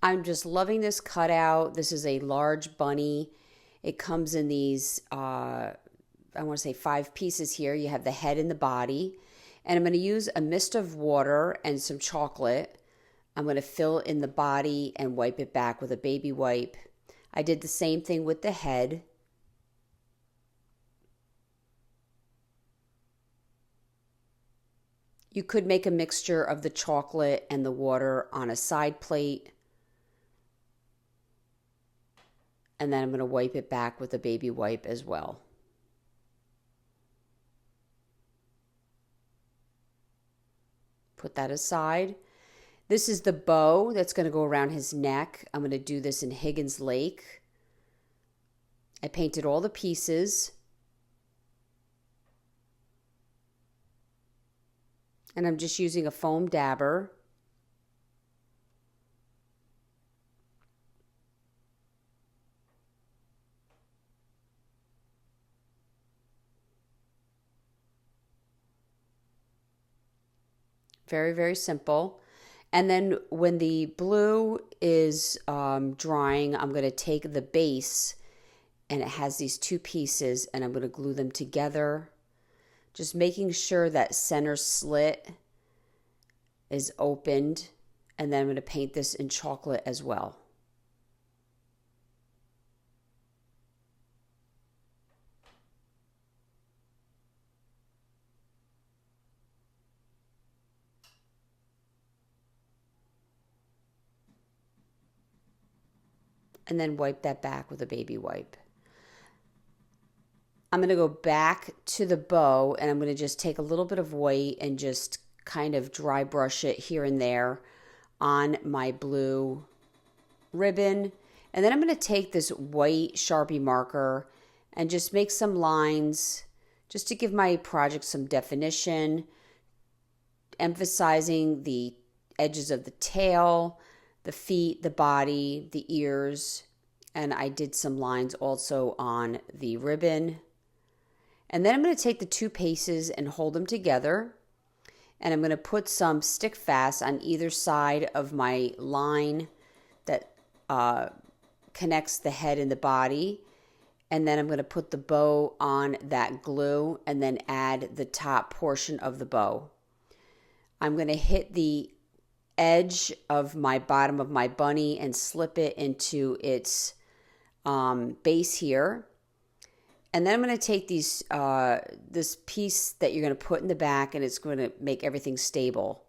I'm just loving this cutout. This is a large bunny. It comes in these, I want to say 5 pieces here. You have the head and the body. And I'm going to use a mist of water and some chocolate. I'm going to fill in the body and wipe it back with a baby wipe. I did the same thing with the head. You could make a mixture of the chocolate and the water on a side plate. And then I'm going to wipe it back with a baby wipe as well. Put that aside. This is the bow that's going to go around his neck. I'm going to do this in Higgins Lake. I painted all the pieces. And I'm just using a foam dabber. Very, very simple. And then when the blue is drying, I'm going to take the base, and it has these 2 pieces, and I'm going to glue them together. Just making sure that center slit is opened. And then I'm going to paint this in chocolate as well. And then wipe that back with a baby wipe. I'm going to go back to the bow, and I'm going to just take a little bit of white and just kind of dry brush it here and there on my blue ribbon. And then I'm going to take this white Sharpie marker and just make some lines just to give my project some definition, emphasizing the edges of the tail, the feet, the body, the ears, and I did some lines also on the ribbon. And then I'm going to take the 2 pieces and hold them together, and I'm going to put some stick fast on either side of my line that connects the head and the body, and then I'm going to put the bow on that glue and then add the top portion of the bow. I'm going to hit the edge of my bottom of my bunny and slip it into its base here. And then I'm going to take these this piece that you're going to put in the back, and it's going to make everything stable.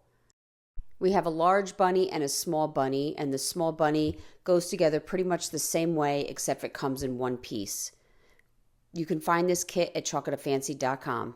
We have a large bunny and a small bunny, and the small bunny goes together pretty much the same way, except it comes in 1 piece. You can find this kit at chalkitoutfancy.com.